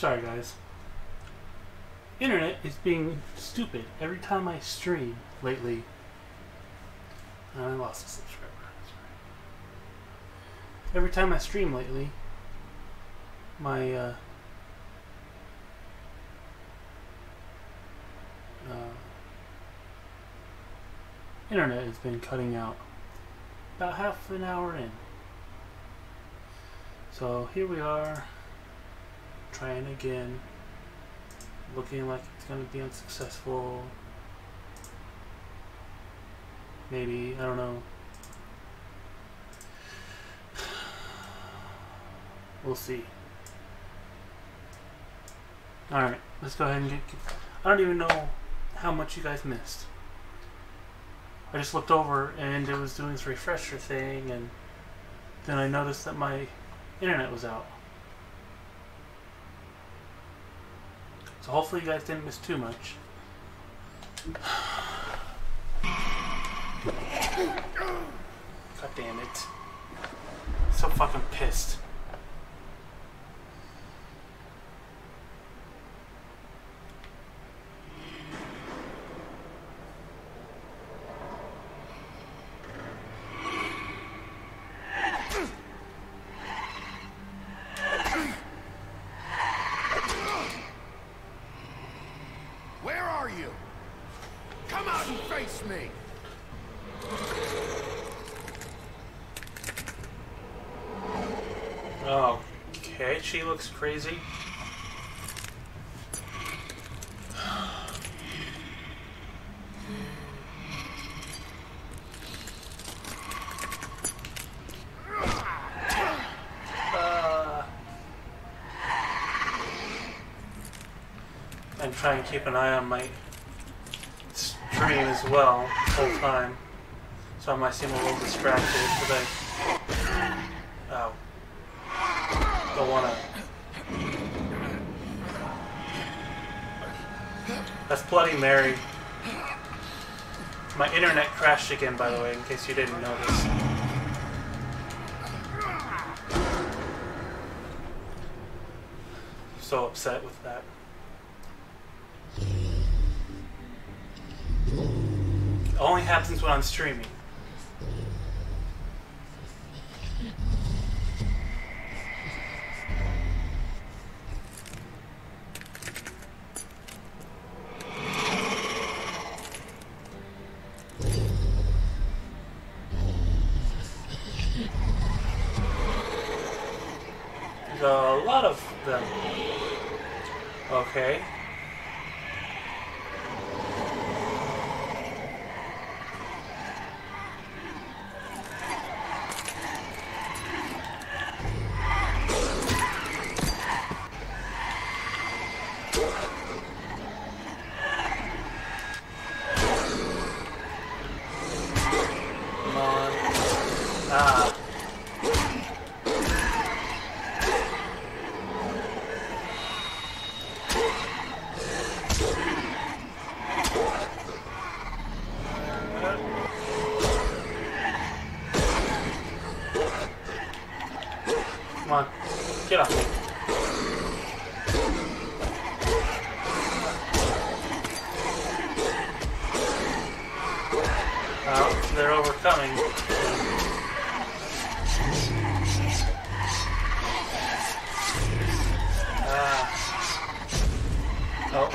Sorry guys. Internet is being stupid every time I stream lately. I lost a subscriber. Every time I stream lately, my internet has been cutting out about half an hour in. So here we are, trying again, looking like it's going to be unsuccessful. Maybe, I don't know. We'll see. Alright, let's go ahead and get... I don't even know how much you guys missed. I just looked over and it was doing this refresher thing, and then I noticed that my internet was out. So hopefully you guys didn't miss too much. God damn it. So fucking pissed. Okay, she looks crazy. I'm trying to keep an eye on my stream as well the whole time, so I might seem a little distracted because oh. Don't wanna. That's Bloody Mary. My internet crashed again, by the way, in case you didn't notice. So upset with that. It only happens when I'm streaming. A lot of them. Okay. Come on. Ah. Come on, get off me. Oh, they're overcoming. Oh.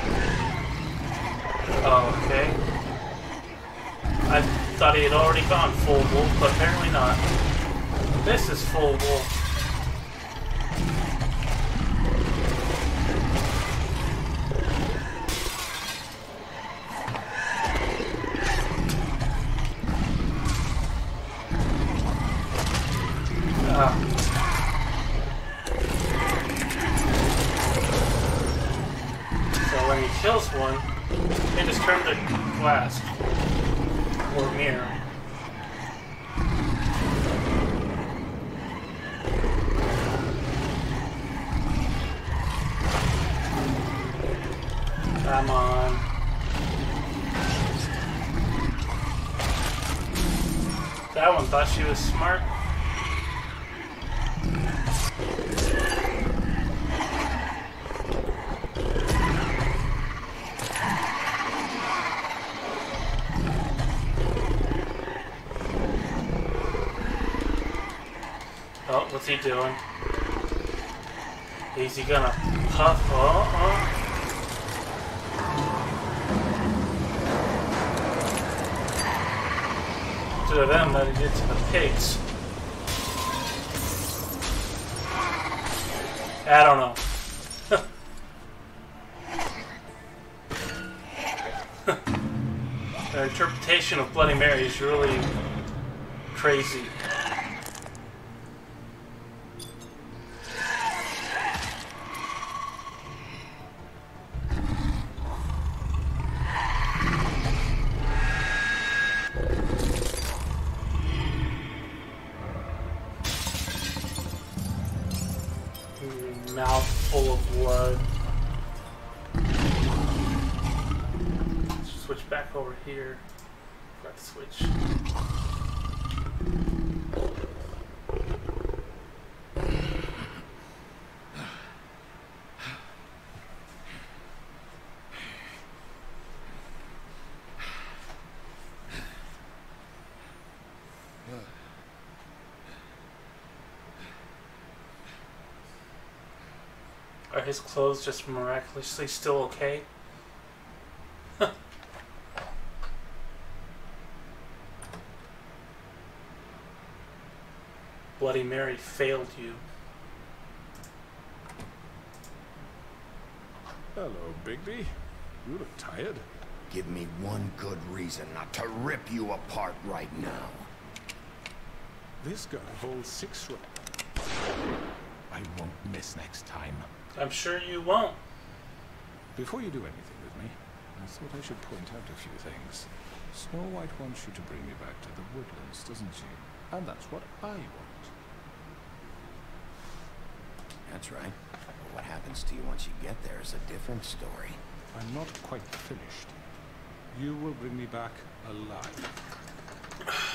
Oh, okay. I thought he had already gone full wolf, but apparently not. This is full wolf. So when he kills one, they just turn to glass or mirror. Come on. That one thought she was smart. what's he doing? Is he gonna puff? Oh. To them than he did to the pigs. I don't know. Their interpretation of Bloody Mary is really crazy. Mouth full of blood. Switch back over here. Got to switch. Are his clothes just miraculously still okay? Bloody Mary failed you. Hello, Bigby. You look tired. Give me one good reason not to rip you apart right now. This guy holds 6 rounds. I won't miss next time. I'm sure you won't. Before you do anything with me, I thought I should point out a few things. Snow White wants you to bring me back to the woodlands, doesn't she? And that's what I want. That's right. But what happens to you once you get there is a different story. I'm not quite finished. You will bring me back alive.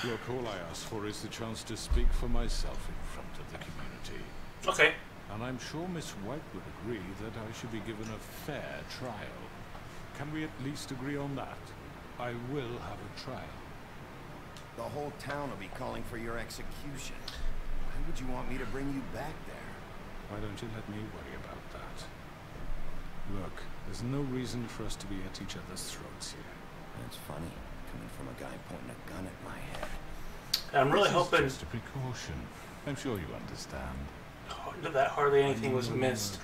Look, all I ask for is the chance to speak for myself in front of the community. Okay. And I'm sure Miss White would agree that I should be given a fair trial. Can we at least agree on that? I will have a trial. The whole town will be calling for your execution. Why would you want me to bring you back there? Why don't you let me worry about that? Look, there's no reason for us to be at each other's throats here. That's funny, coming from a guy pointing a gun at my head. I'm really hoping just a precaution. I'm sure you understand. that hardly anything was missed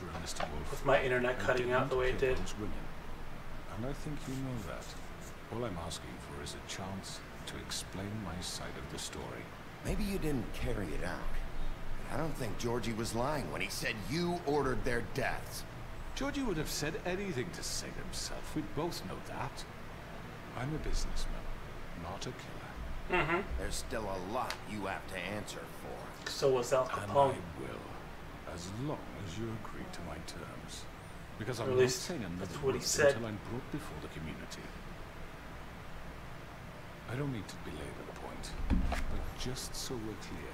with my internet cutting out the way it did. And I think you know that. All I'm asking for is a chance to explain my side of the story. Maybe you didn't carry it out. But I don't think Georgie was lying when he said you ordered their deaths. Georgie would have said anything to save himself. We both know that. I'm a businessman, not a killer. Mm-hmm. There's still a lot you have to answer for. So was Al And Capone. I will, as long as you agree to my terms. Because Or I'm at not least saying another that's what he word said. until I'm brought before the community. I don't need to belabor the point, but just so we're clear,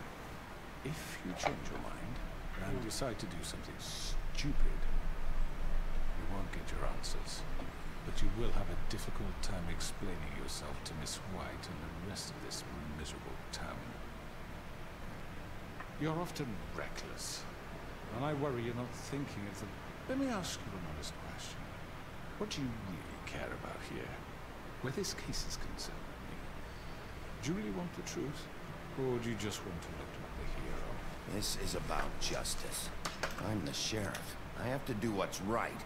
if you change your mind and decide to do something stupid, you won't get your answers. But you will have a difficult time explaining yourself to Miss White and the rest of this miserable town. You're often reckless, and I worry you're not thinking of the... Let me ask you an honest question. What do you really care about here? Where this case is concerned, I mean. Do you really want the truth? Or do you just want to look like the hero? This is about justice. I'm the sheriff. I have to do what's right.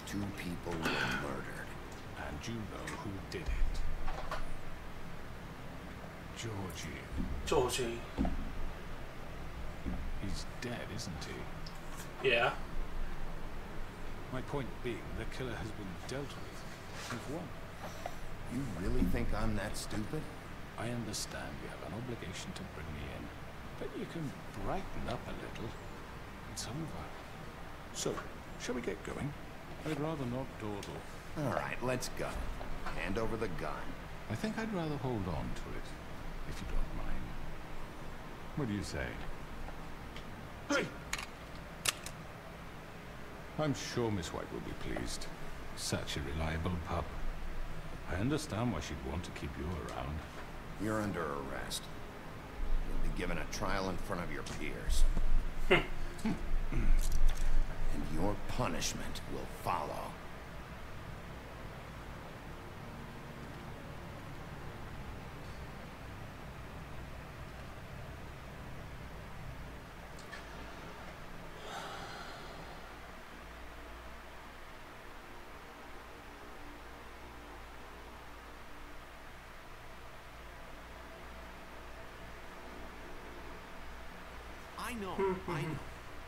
2 people were murdered. And you know who did it. Georgie. Georgie. He's dead, isn't he? Yeah. My point being, the killer has been dealt with. You've won. You really think I'm that stupid? I understand you have an obligation to bring me in, but you can brighten up a little. It's over. So, shall we get going? I'd rather not dawdle. All right, let's go. Hand over the gun. I think I'd rather hold on to it, if you don't mind. What do you say? I'm sure Miss White will be pleased. Such a reliable pup. I understand why she'd want to keep you around. You're under arrest. You'll be given a trial in front of your peers. And your punishment will follow. I know,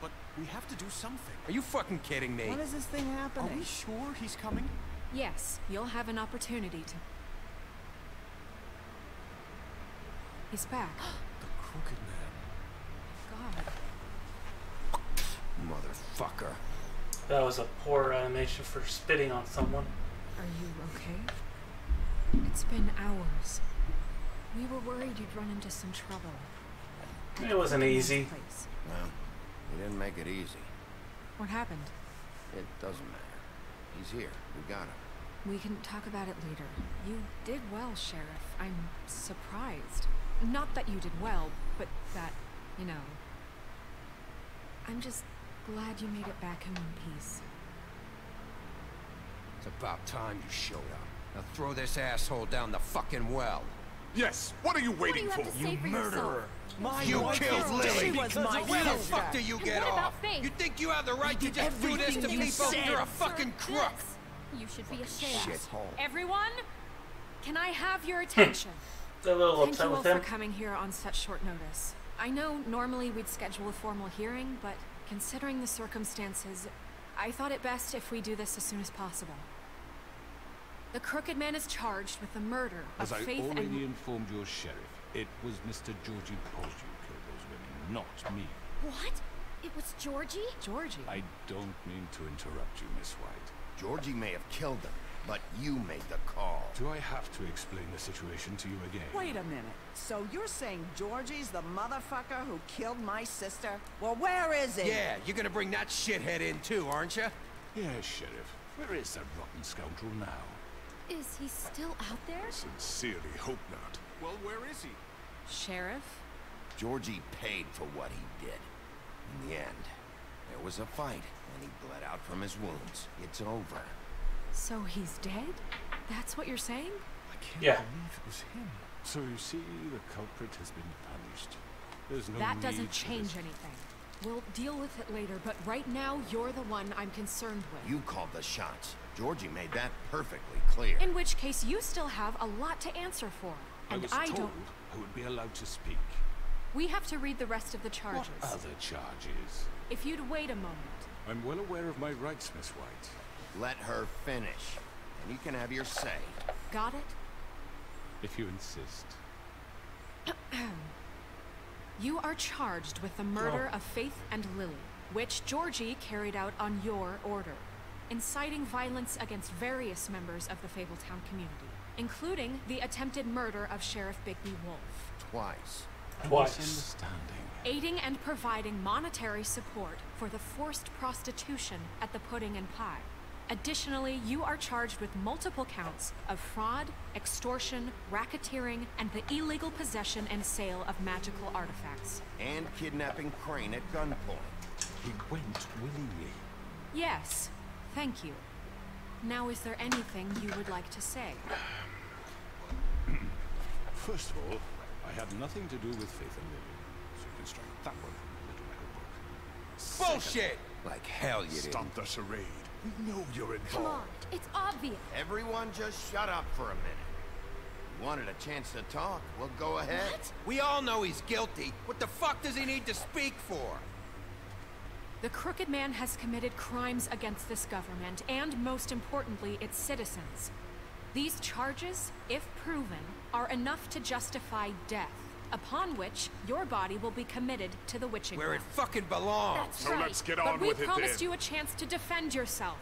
but we have to do something. Are you fucking kidding me? When is this thing happening? Are we sure he's coming? Yes, you'll have an opportunity to... He's back. The Crooked Man. God. Motherfucker. That was a poor animation for spitting on someone. Are you okay? It's been hours. We were worried you'd run into some trouble. It wasn't easy. Place. Well, he didn't make it easy. What happened? It doesn't matter. He's here. We got him. We can talk about it later. You did well, Sheriff. I'm surprised. Not that you did well, but that, you know... I'm just glad you made it back in one piece. It's about time you showed up. Now throw this asshole down the fucking well. Yes, what are you waiting for? You murderer! You killed Lily! She was my Where the sister. fuck do you get what about off? Faith? You think you have the right to just do this to everything you people? said. You're a fucking crook! You should be ashamed. Shithole. Everyone, can I have your attention? They're a little Thank upset you all with for him. coming here on such short notice. I know normally we'd schedule a formal hearing, but considering the circumstances, I thought it best if we do this as soon as possible. The Crooked Man is charged with the murder As of I Faith already and... informed your sheriff, it was Mr. Georgie Pose who killed those women, not me. What? It was Georgie? Georgie. I don't mean to interrupt you, Miss White. Georgie may have killed him, but you made the call. Do I have to explain the situation to you again? Wait a minute. So you're saying Georgie's the motherfucker who killed my sister? Well, where is he? Yeah, you're gonna bring that shithead in too, aren't you? Yes, Sheriff. Where is that rotten scoundrel now? Is he still out there? Sincerely hope not. Well, where is he? Sheriff? Georgie paid for what he did. In the end, there was a fight, and he bled out from his wounds. It's over. So he's dead? That's what you're saying? I can't Yeah. believe it was him. So you see, the culprit has been punished. There's no That doesn't need for change this. anything. We'll deal with it later, but right now, you're the one I'm concerned with. You called the shots. Georgie made that perfectly clear. In which case, you still have a lot to answer for. And I was told don't... I would be allowed to speak. We have to read the rest of the charges. What other charges? If you'd wait a moment. I'm well aware of my rights, Miss White. Let her finish, and you can have your say. Got it? If you insist. You are charged with the murder of Faith and Lily, which Georgie carried out on your order, inciting violence against various members of the Fabletown community, including the attempted murder of Sheriff Bigby Wolf. Twice. Twice. Misunderstanding. Aiding and providing monetary support for the forced prostitution at the Pudding and Pie. Additionally, you are charged with multiple counts of fraud, extortion, racketeering, and the illegal possession and sale of magical artifacts. And kidnapping Crane at gunpoint. He went willingly. Yes, thank you. Now, is there anything you would like to say? First of all, I had nothing to do with Faith and Lily, so you can strike that one from the little record book. Bullshit! Like hell you didn't. Stop the charade. We know you're involved. Come on, it's obvious. Everyone just shut up for a minute. You wanted a chance to talk? Well, go ahead. What? We all know he's guilty. What the fuck does he need to speak for? The Crooked Man has committed crimes against this government, and most importantly, its citizens. These charges, if proven, are enough to justify death, upon which your body will be committed to the witching Where it ground. fucking belongs. That's So right. let's get But on we with it promised then. you a chance to defend yourself,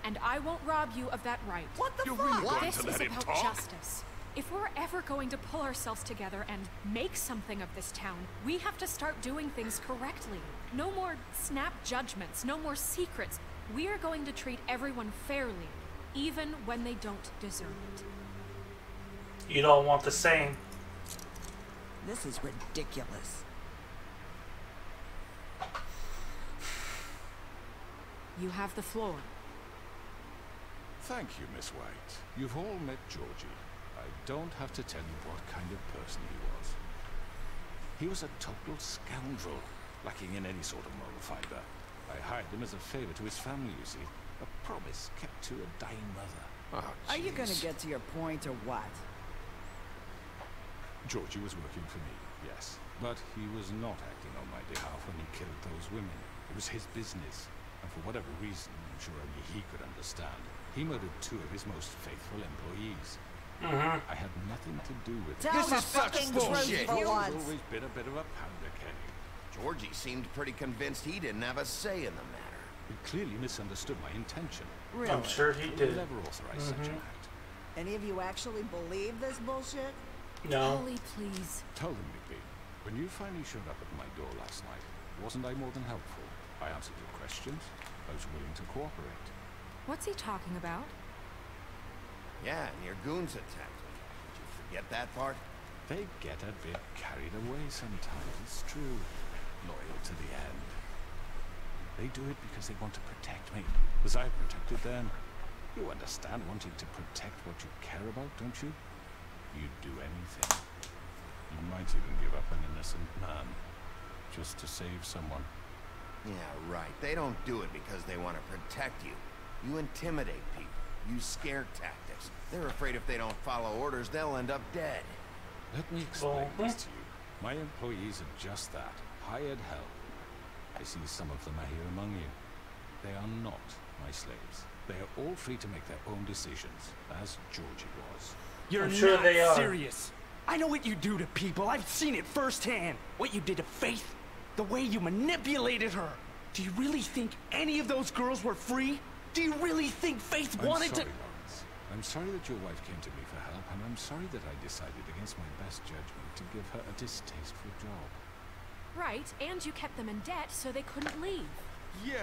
and I won't rob you of that right. What the You're fuck? really going This to is let him about talk? justice. If we're ever going to pull ourselves together and make something of this town, we have to start doing things correctly. No more snap judgments, no more secrets. We are going to treat everyone fairly, even when they don't deserve it. You don't want the same. This is ridiculous. You have the floor. Thank you, Miss White. You've all met Georgie. I don't have to tell you what kind of person he was. He was a total scoundrel, lacking in any sort of moral fiber. I hired him as a favor to his family, you see. A promise kept to a dying mother. Oh, Are you gonna jeez. get to your point or what? Georgie was working for me, yes. But he was not acting on my behalf when he killed those women. It was his business. And for whatever reason, I'm sure only he could understand, he murdered 2 of his most faithful employees. I had nothing to do with it. Tell This the is such fucking bullshit. truth for He's once. always been a bit of a pounder keg. Georgie seemed pretty convinced he didn't have a say in the matter. He clearly misunderstood my intention. Really? I'm sure he I would did. never authorize such an act. Any of you actually believe this bullshit? No. Ollie, please. Tell them, Nippy, when you finally showed up at my door last night, wasn't I more than helpful? I answered your questions. I was willing to cooperate. What's he talking about? Yeah, and your goons attacked me. Did you forget that part? They get a bit carried away sometimes, it's true. Loyal to the end. They do it because they want to protect me, as I protected them. You understand wanting to protect what you care about, don't you? You'd do anything. You might even give up an innocent man, just to save someone. Yeah, right. They don't do it because they want to protect you. You intimidate people. Use scare tactics. They're afraid if they don't follow orders, they'll end up dead. Let me explain this to you. My employees are just that, hired help. I see some of them are here among you. They are not my slaves. They are all free to make their own decisions, as Georgie was. You're I'm sure not they are. serious. I know what you do to people. I've seen it firsthand. What you did to Faith. The way you manipulated her. Do you really think any of those girls were free? Do you really think Faith I'm wanted sorry, to... Lawrence. I'm sorry that your wife came to me for help, and I'm sorry that I decided against my best judgment to give her a distasteful job. Right, and you kept them in debt so they couldn't leave. Yeah.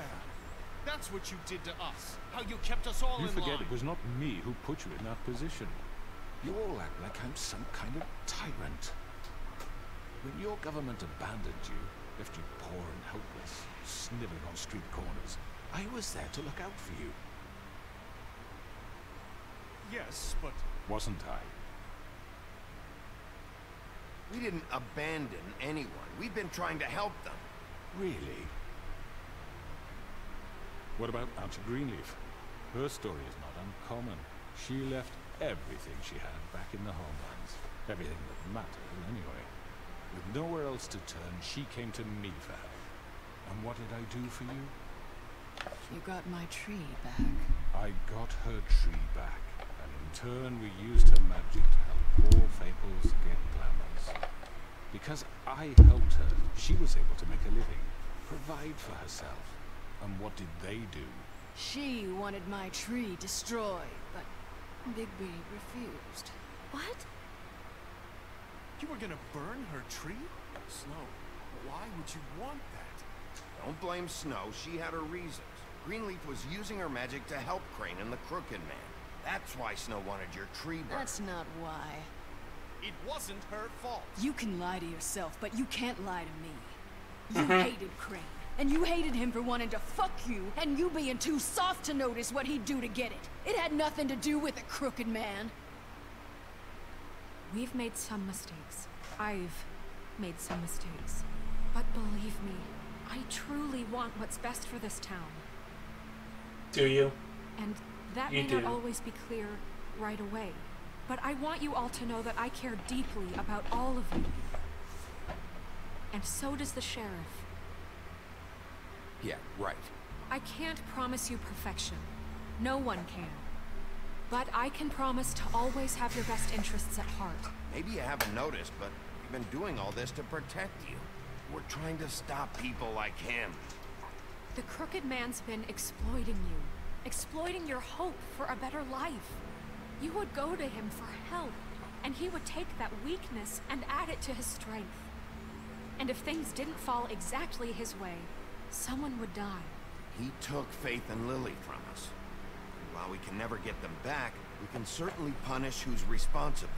That's what you did to us. How you kept us all You in forget line. it was not me who put you in that position. You all act like I'm some kind of tyrant. When your government abandoned you, left you poor and helpless, sniveling on street corners, I was there to look out for you. Yes, but Wasn't I? We didn't abandon anyone. We've been trying to help them. Really? What about Auntie Greenleaf? Her story is not uncommon. She left everything she had back in the homelands. Everything that mattered, anyway. With nowhere else to turn, she came to me for help. And what did I do for you? You got my tree back. I got her tree back, and in turn we used her magic to help poor Fables get glamours. Because I helped her, she was able to make a living, provide for herself. And what did they do? She wanted my tree destroyed, but Bigby refused. What? you were gonna burn her tree? Snow, why would you want that? Don't blame Snow. She had her reasons. Greenleaf was using her magic to help Crane and the Crooked Man. That's why Snow wanted your tree burned. That's not why. It wasn't her fault. You can lie to yourself, but you can't lie to me. You hated Crane, and you hated him for wanting to fuck you, and you being too soft to notice what he'd do to get it. It had nothing to do with the Crooked Man. We've made some mistakes. I've made some mistakes. But believe me, I truly want what's best for this town. Do you? And that You may not do. always be clear right away. But I want you all to know that I care deeply about all of you. And so does the sheriff. Yeah, right. I can't promise you perfection. No one can. But I can promise to always have your best interests at heart. Maybe you haven't noticed, but we've been doing all this to protect you. We're trying to stop people like him. The Crooked Man's been exploiting you. Exploiting your hope for a better life. You would go to him for help, and he would take that weakness and add it to his strength. And if things didn't fall exactly his way, someone would die. He took Faith and Lily from us. And while we can never get them back, we can certainly punish who's responsible.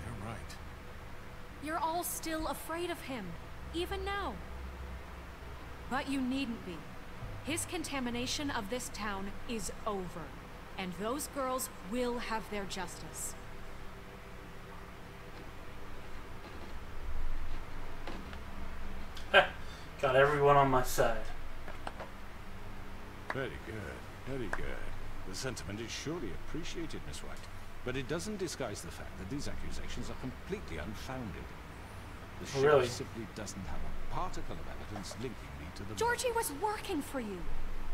You're right. You're all still afraid of him, even now. But you needn't be. His contamination of this town is over, and those girls will have their justice. Got everyone on my side. Very good, very good. The sentiment is surely appreciated, Miss White. But it doesn't disguise the fact that these accusations are completely unfounded. The sheriff simply doesn't have a particle of evidence linking me to the... Georgie was working for you.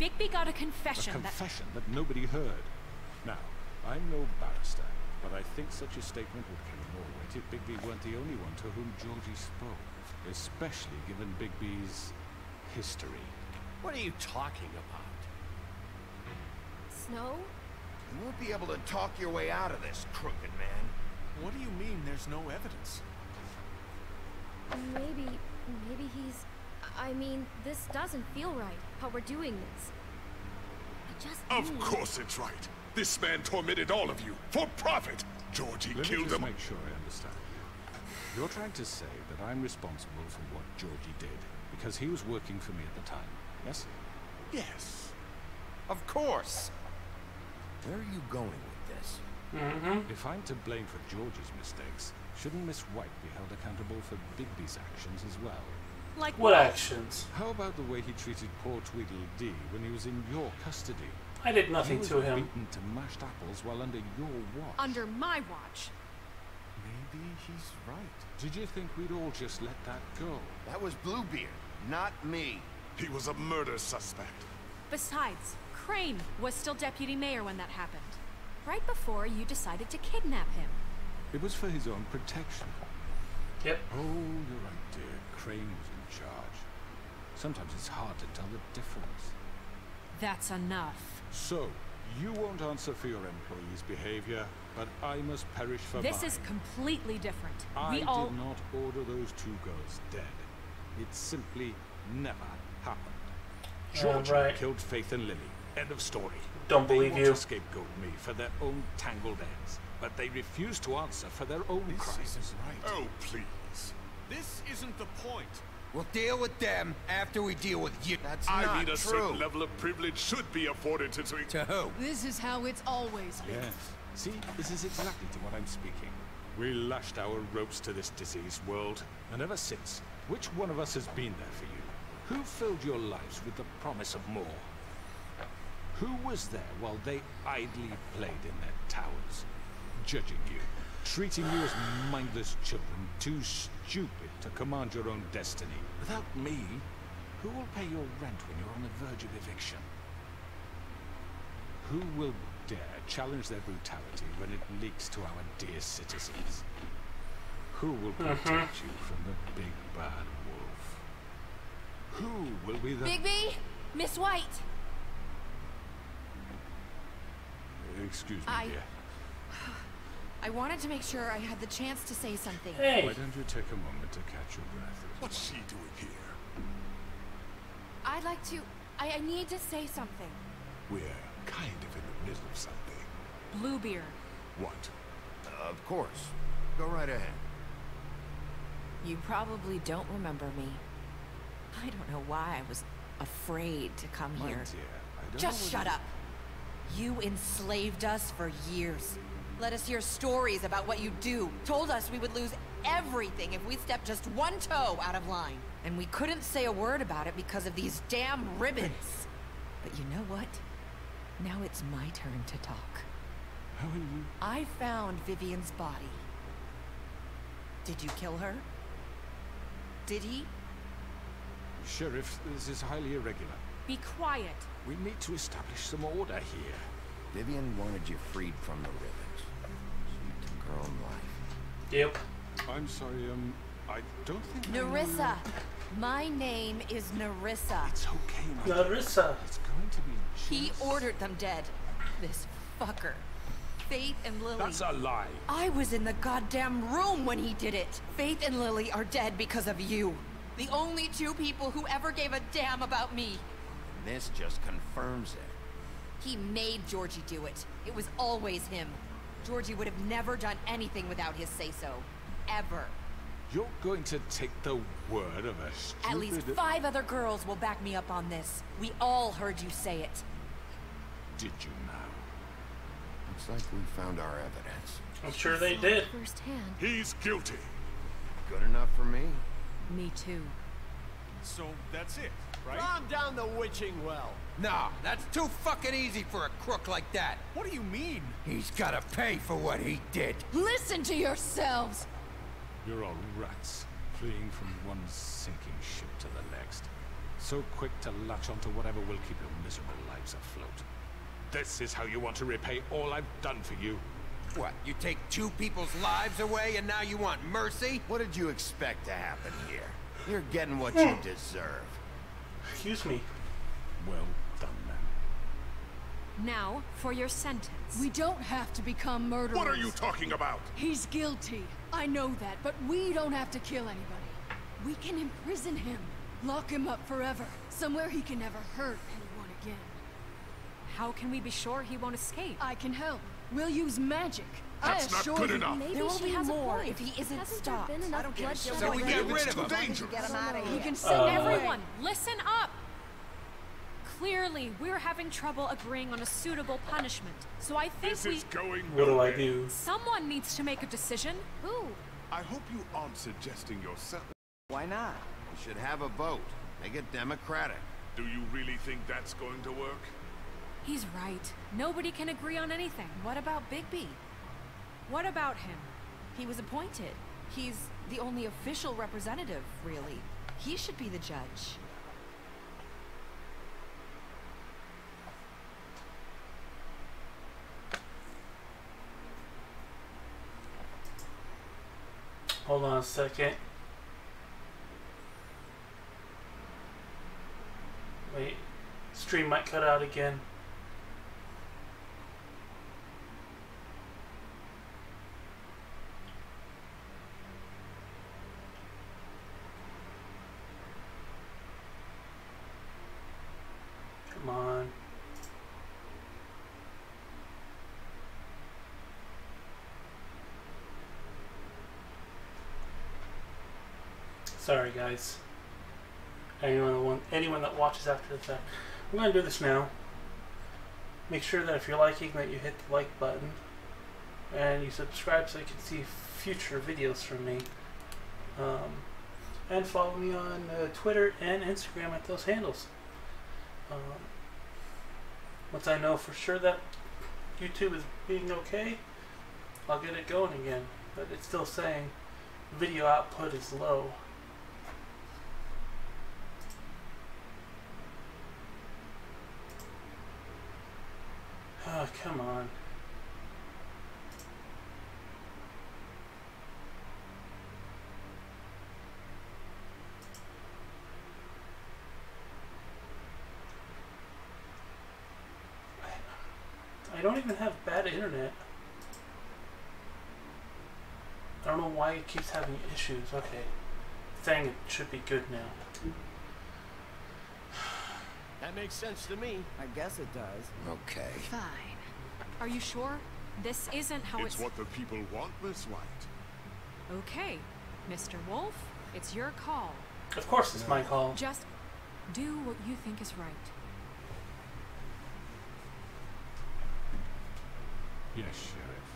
Bigby got a confession. A confession that nobody heard. Now, I'm no barrister, but I think such a statement would carry more weight if Bigby weren't the only one to whom Georgie spoke. Especially given Bigby's history. What are you talking about? Snow? You won't be able to talk your way out of this, crooked man. What do you mean there's no evidence? Maybe he's... I mean, this doesn't feel right, how we're doing this. I just Of course it's right. This man tormented all of you, for profit. Georgie killed him. Let me just make sure I understand. You're trying to say that I'm responsible for what Georgie did, because he was working for me at the time, yes? Yes. Of course. Where are you going with this? If I'm to blame for Georgie's mistakes, shouldn't Miss White be held accountable for Bigby's actions as well? Like what actions? How about the way he treated poor Tweedledee when he was in your custody? I did nothing to him. He was beaten to mashed apples while under your watch. Under my watch. Maybe he's right. Did you think we'd all just let that go? That was Bluebeard, not me. He was a murder suspect. Besides, Crane was still deputy mayor when that happened. Right before you decided to kidnap him. It was for his own protection. Yep. Oh, you're right, dear. Crane was in charge. Sometimes it's hard to tell the difference. That's enough. So, you won't answer for your employees' behavior, but I must perish for This mine. is completely different. I We all... did not order those two girls dead. It simply never happened. Georgie killed Faith and Lily. End of story. Don't believe they you. want to scapegoat me for their own tangled ends, but they refuse to answer for their own crimes. This isn't right. Oh, please. This isn't the point. We'll deal with them after we deal with you. That's I not mean, a true. certain level of privilege should be afforded to... To who? This is how it's always been. Yes. See, this is exactly to what I'm speaking. We lashed our ropes to this diseased world, and ever since, which one of us has been there for you? Who filled your lives with the promise of more? Who was there while they idly played in their towers, judging you, treating you as mindless children, too stupid to command your own destiny? Without me, who will pay your rent when you're on the verge of eviction? Who will dare challenge their brutality when it leaks to our dear citizens? Who will protect you from the big bad wolf? Who will be the... Bigby! Miss White! Excuse me, dear. I wanted to make sure I had the chance to say something. Hey. Why don't you take a moment to catch your breath? What's she doing here? I'd like to... I need to say something. We're kind of in the middle of something. Bluebeard. What? Of course. Go right ahead. You probably don't remember me. I don't know why I was afraid to come My here. dear, I don't Just know shut up. You enslaved us for years. Let us hear stories about what you do. Told us we would lose everything if we stepped just one toe out of line. And we couldn't say a word about it because of these damn ribbons. But you know what? Now it's my turn to talk. How are you? I found Vivian's body. Did you kill her? Did he? Sheriff, this is highly irregular. Be quiet. We need to establish some order here. Vivian wanted you freed from the ribbons. She took her own life. Yep. I'm sorry, I don't think Nerissa. My name is Nerissa. It's okay, my Nerissa. It's going to be He just... ordered them dead. This fucker. Faith and Lily. That's a lie. I was in the goddamn room when he did it. Faith and Lily are dead because of you. The only two people who ever gave a damn about me. And this just confirms it. He made Georgie do it. It was always him. Georgie would have never done anything without his say-so. Ever. You're going to take the word of a stupid... At least 5 other girls will back me up on this. We all heard you say it. Did you now? Looks like we found our evidence. I'm sure they did. Firsthand. He's guilty. Good enough for me. Me too. So that's it, right? Calm down the witching well. Nah, that's too fucking easy for a crook like that. What do you mean? He's gotta pay for what he did. Listen to yourselves! You're all rats, fleeing from one sinking ship to the next. So quick to latch onto whatever will keep your miserable lives afloat. This is how you want to repay all I've done for you? What, you take 2 people's lives away and now you want mercy? What did you expect to happen here? You're getting what you deserve. Excuse me. Well done, then. Now, for your sentence. We don't have to become murderers. What are you talking about? He's guilty. I know that, but we don't have to kill anybody. We can imprison him. Lock him up forever. Somewhere he can never hurt anyone again. How can we be sure he won't escape? I can help. We'll use magic. That's not good enough. Maybe There will she be has more a point. if he isn't Hasn't stopped. there been enough bloodshed? So we get rid of him. Dangerous. Get him out of We here. can send Everyone, listen up! Clearly, we're having trouble agreeing on a suitable punishment. So I think This is going What do I nowhere. do? someone needs to make a decision. Who? I hope you aren't suggesting yourself. Why not? We should have a vote. Make it democratic. Do you really think that's going to work? He's right. Nobody can agree on anything. What about Bigby? What about him? He was appointed. He's the only official representative, really. He should be the judge. Hold on a second. Wait. Stream might cut out again. Come on. Sorry guys. Anyone that watches after the fact. I'm gonna do this now. Make sure that if you're liking that you hit the like button and you subscribe so you can see future videos from me. And follow me on Twitter and Instagram at those handles. Once I know for sure that YouTube is being okay, I'll get it going again. But it's still saying video output is low. Oh, come on. I don't even have bad internet. I don't know why it keeps having issues. Okay. Thing, it should be good now. That makes sense to me. I guess it does. Okay. Fine. Are you sure? This isn't how It's what the people want, Miss White. Okay, Mr. Wolf, it's your call. Of course it's my call. Just do what you think is right. Yes, Sheriff.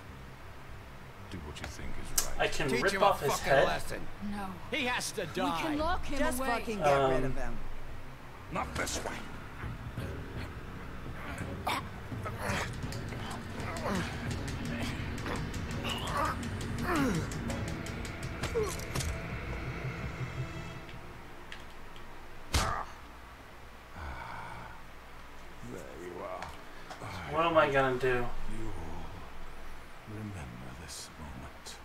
Do what you think is right. I can Teach rip him off a his fucking head. lesson. No. He has to We die. can lock him Just away. fucking get rid of Um, him. Not this way. There you are. What am I gonna do? You all remember this moment.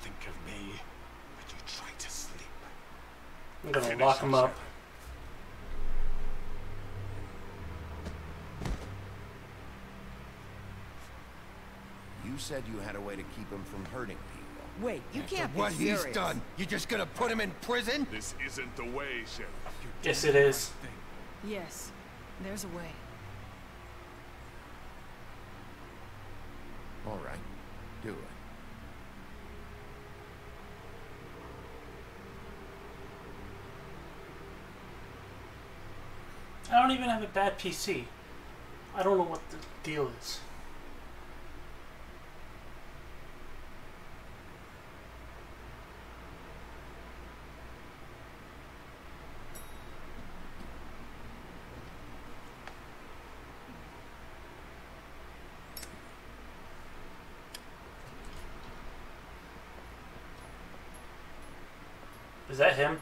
Think of me when you try to sleep. I'm gonna Finish lock him up. yourself. You said you had a way to keep him from hurting people. Wait, you can't be What serious. he's done, you just gonna put him in prison? This isn't the way, Sheriff. Yes, it is. Yes, there's a way. All right. Do it. I don't even have a bad PC. I don't know what the deal is. Is that him?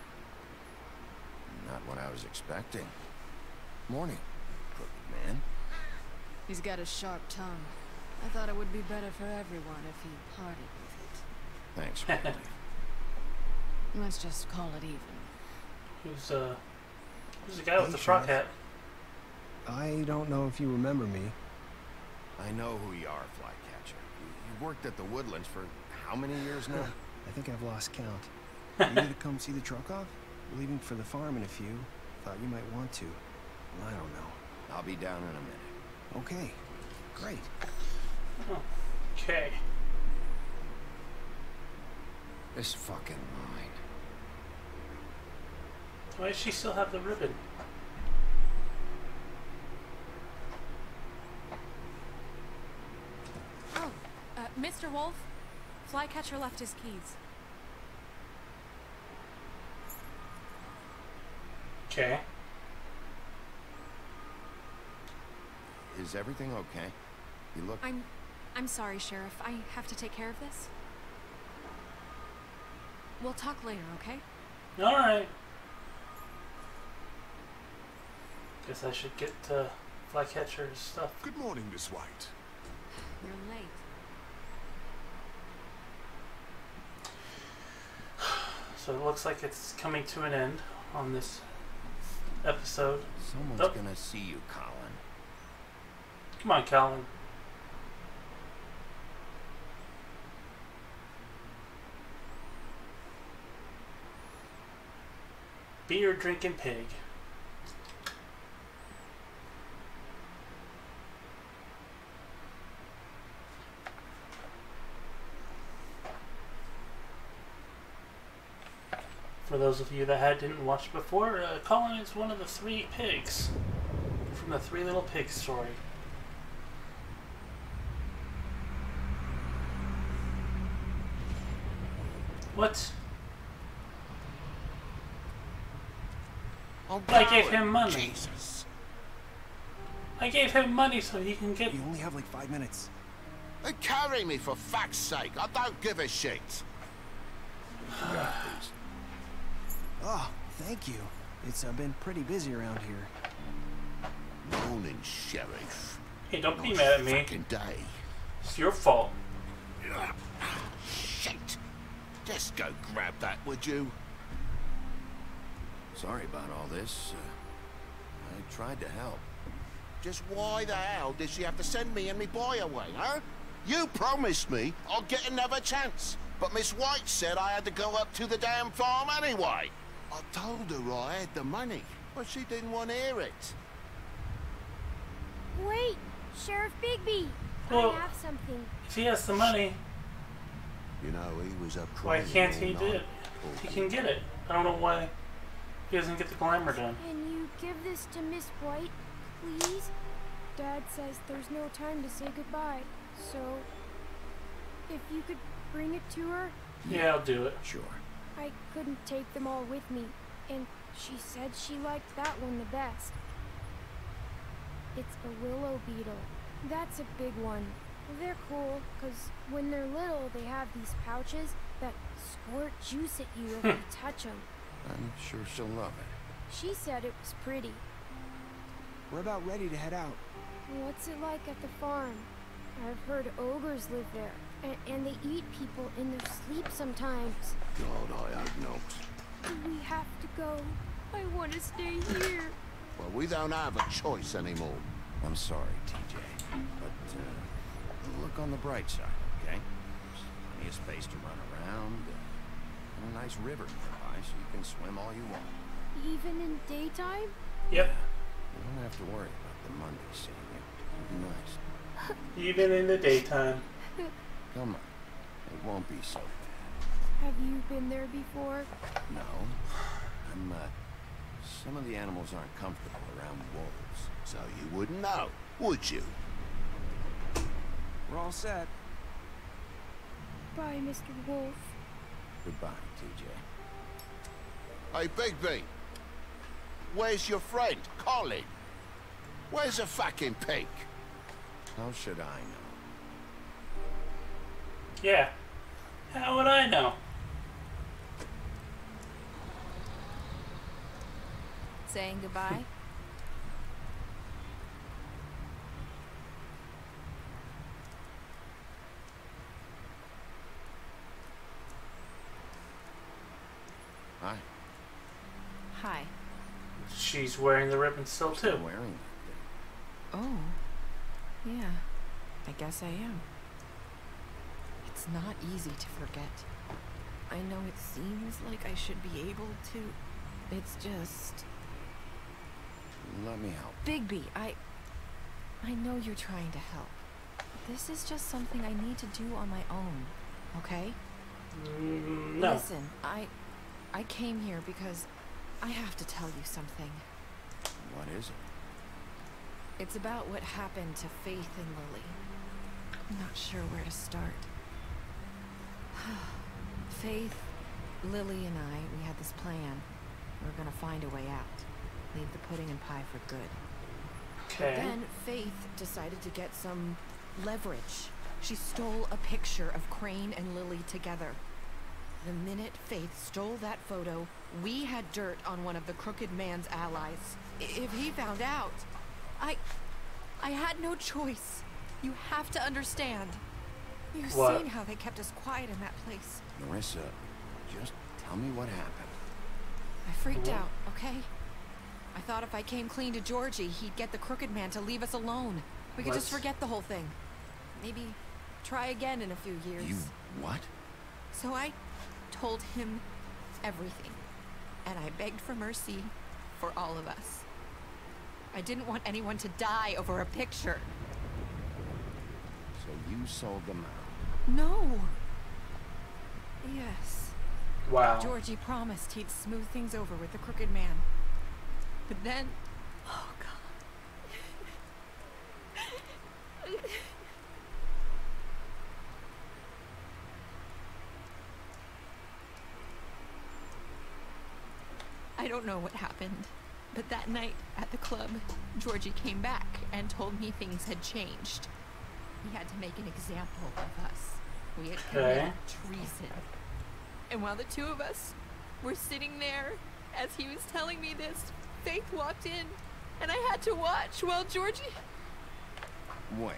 Not what I was expecting. Morning, crooked man. He's got a sharp tongue. I thought it would be better for everyone if he parted with it. Thanks, Willie. Let's just call it even. Who's the guy with the frock hat? I don't know if you remember me. I know who you are, Flycatcher. You've worked at the Woodlands for how many years now? I think I've lost count. You need to come see the truck off? We're leaving for the farm in a few. Thought you might want to. I don't know. I'll be down in a minute. Okay. Great. Okay. This fucking line. Why does she still have the ribbon? Oh, Mr. Wolf, Flycatcher left his keys. Okay. Is everything okay? You look... I'm sorry, Sheriff. I have to take care of this. We'll talk later, okay? Alright. Guess I should get Flycatcher's stuff. Good morning, Miss White. You're late. So it looks like it's coming to an end on this episode. Someone's gonna see you, Colin. Come on, Colin. Beer drinking pig. For those of you that didn't watch before, Colin is one of the 3 pigs from the 3 Little Pigs story. What? Oh, I gave him money. Jesus. I gave him money so he can get... You only have like 5 minutes. They carry me for fuck's sake. I don't give a shit. Oh, thank you. It's been pretty busy around here. Morning, Sheriff. Hey, don't be mad at me. Fucking day. It's your fault. Shit. Just go grab that, would you? Sorry about all this. I tried to help. Just why the hell did she have to send me and me boy away, huh? You promised me I'll get another chance. But Miss White said I had to go up to the damn farm anyway. I told her I had the money, but she didn't want to hear it. Wait, Sheriff Bigby. Well, I have something. if he has the money, You know, he was up why crying can't all he do night. it? He can get it. I don't know why he doesn't get the glamour done. Can you give this to Miss White, please? Dad says there's no time to say goodbye, so if you could bring it to her. Yeah, I'll do it. Sure. I couldn't take them all with me, and she said she liked that one the best. It's a willow beetle. That's a big one. They're cool, because when they're little, they have these pouches that squirt juice at you if you touch them. I'm sure she'll love it. She said it was pretty. We're about ready to head out. What's it like at the farm? I've heard ogres live there, and they eat people in their sleep sometimes. God, I hope not. We have to go. I want to stay here. Well, we don't have a choice anymore. I'm sorry, TJ, but look on the bright side, okay? There's plenty of space to run around, and a nice river nearby, so you can swim all you want. Even in daytime? Yep. You don't have to worry about the Monday seeing you. It'll be nice. Even in the daytime. Come on. It won't be so bad. Have you been there before? No. I'm Some of the animals aren't comfortable around wolves, so you wouldn't know, would you? We're all set. Bye, Mr. Wolf. Goodbye, TJ. Hey, Bigby. Where's your friend, Colin? Where's the fucking pig? How should I know? Yeah. How would I know? Saying goodbye? Hi. Hi. She's wearing the ribbon still too. I'm wearing that thing. Oh. Yeah. I guess I am. It's not easy to forget. I know it seems like I should be able to. It's just... Let me help. Bigby, I know you're trying to help. This is just something I need to do on my own, okay? No. Listen, I came here because I have to tell you something. What is it? It's about what happened to Faith and Lily. I'm not sure where to start. Faith, Lily, and we had this plan. We're gonna find a way out. Leave the pudding and pie for good. Okay. But then Faith decided to get some leverage. She stole a picture of Crane and Lily together. The minute Faith stole that photo, we had dirt on one of the Crooked Man's allies. If he found out, I had no choice. You have to understand. You've seen how they kept us quiet in that place. Marissa, just tell me what happened. I freaked out, okay? I thought if I came clean to Georgie, he'd get the Crooked Man to leave us alone. We could just forget the whole thing. Maybe try again in a few years. You what? So I told him everything. And I begged for mercy for all of us. I didn't want anyone to die over a picture. So you sold them out? No. Yes. Wow. Georgie promised he'd smooth things over with the Crooked Man. But then... Oh, God. I don't know what happened, but that night at the club, Georgie came back and told me things had changed. He had to make an example of us. We had committed treason. And while the two of us were sitting there, as he was telling me this, Faith walked in, and I had to watch while Georgie... Wait,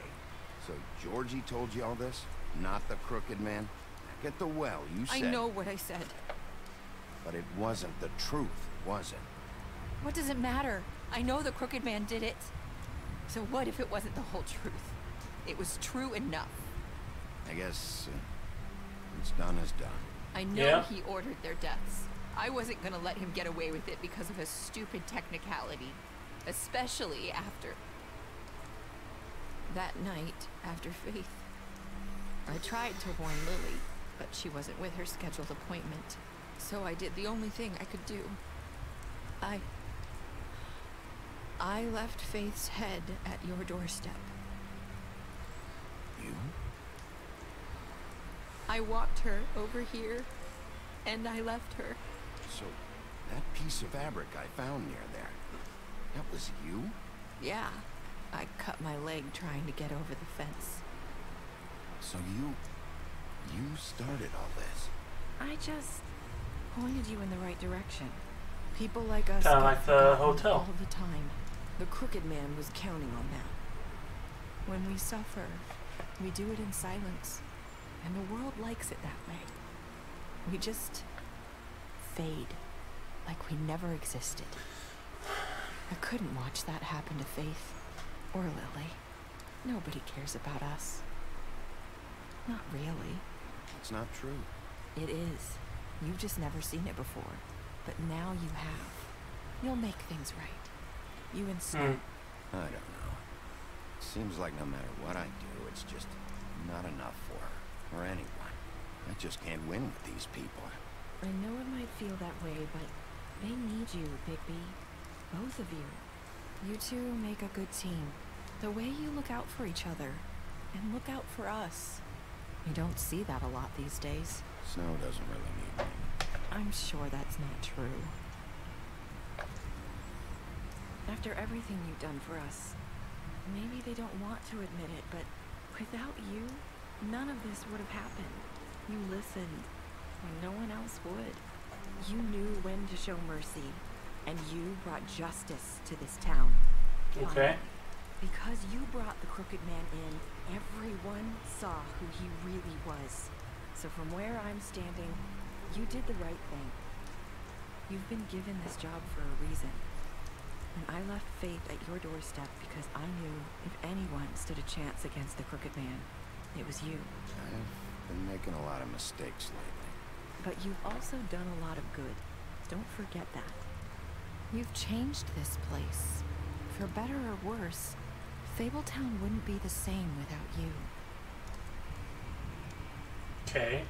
so Georgie told you all this? Not the Crooked Man? Back at the well, you said... I know what I said. But it wasn't the truth, was it? What does it matter? I know the Crooked Man did it. So what if it wasn't the whole truth? It was true enough. I guess what's done is done. I know he ordered their deaths. I wasn't gonna let him get away with it because of a stupid technicality. Especially after... that night, after Faith. I tried to warn Lily, but she wasn't with her scheduled appointment. So I did the only thing I could do. I left Faith's head at your doorstep. You? I walked her over here, and I left her. So, that piece of fabric I found near there, that was you? Yeah. I cut my leg trying to get over the fence. So you started all this? I just pointed you in the right direction. People like us Kind of get like the forgotten hotel. all the time. The Crooked Man was counting on that. When we suffer, we do it in silence. And the world likes it that way. We just fade, like we never existed. I couldn't watch that happen to Faith, or Lily. Nobody cares about us. Not really. It's not true. It is. You've just never seen it before. But now you have. You'll make things right. You and Snow. I don't know. Seems like no matter what I do, it's just not enough for her, or anyone. I just can't win with these people. I know it might feel that way, but They need you, Bigby. Both of you. You two make a good team. The way you look out for each other, and look out for us. You don't see that a lot these days. Snow doesn't really need me. I'm sure that's not true. After everything you've done for us, maybe they don't want to admit it, but without you, none of this would have happened. You listened when no one else would. You knew when to show mercy, and you brought justice to this town. Okay. Because you brought the Crooked Man in, everyone saw who he really was. So from where I'm standing, you did the right thing. You've been given this job for a reason. And I left Faith at your doorstep because I knew if anyone stood a chance against the Crooked Man, it was you. I've been making a lot of mistakes lately. But you've also done a lot of good. Don't forget that. You've changed this place. For better or worse, Fabletown wouldn't be the same without you. Okay.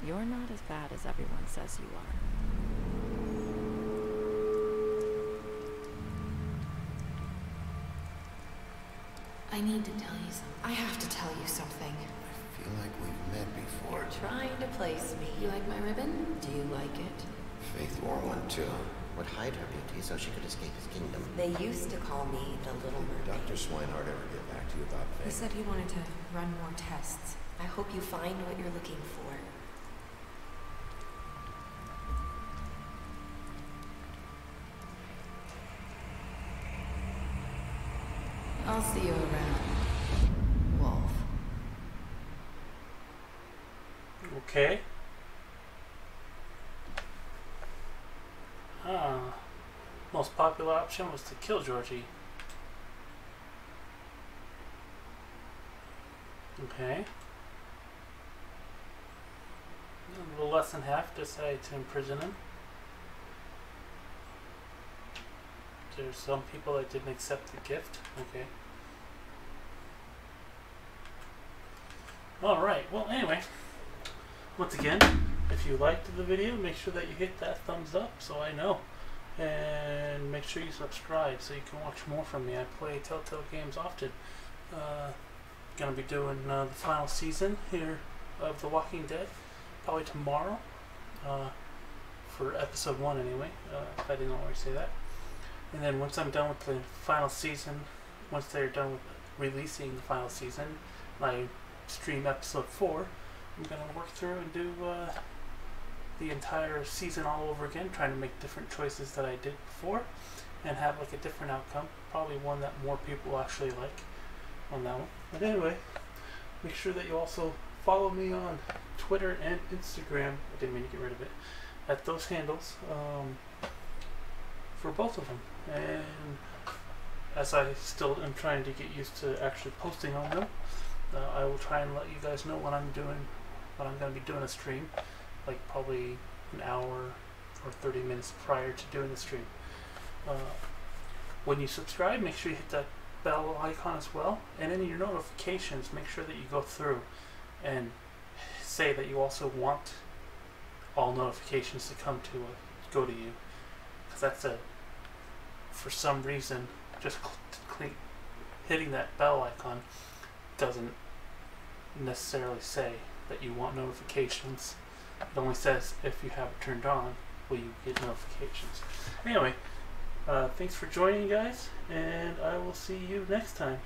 You're not as bad as everyone says you are. I need to tell you something. I have to tell you something. I feel like we've met before. You're trying to place me. You like my ribbon? Do you like it? Faith wore one too. Would hide her beauty so she could escape his kingdom. They used to call me the Little Mermaid. Dr. Swinehart ever get back to you about Faith? He said he wanted to run more tests. I hope you find what you're looking for. I'll see you around, Wolf. Okay. Most popular option was to kill Georgie. Okay. A little less than half decided to imprison him. There's some people that didn't accept the gift. Okay. Alright, well anyway, once again, if you liked the video, make sure that you hit that thumbs up so I know. And make sure you subscribe so you can watch more from me. I play Telltale Games often. Gonna be doing the final season here of The Walking Dead, probably tomorrow, for episode 1 anyway, if I didn't already say that. And then once I'm done with the final season, once they're done with releasing the final season, I stream episode 4. I'm going to work through and do the entire season all over again, trying to make different choices that I did before and have like a different outcome. Probably one that more people actually like on that one. But anyway, make sure that you also follow me on Twitter and Instagram. I didn't mean to get rid of it. At those handles. For both of them, and as I still am trying to get used to actually posting on them, I will try and let you guys know when I'm going to be doing a stream, like probably an hour or 30 minutes prior to doing the stream. When you subscribe, make sure you hit that bell icon as well, and in your notifications, make sure that you go through and say that you also want all notifications to come to go to you. That's for some reason, just hitting that bell icon doesn't necessarily say that you want notifications. It only says if you have it turned on, will you get notifications. Anyway, thanks for joining, guys, and I will see you next time.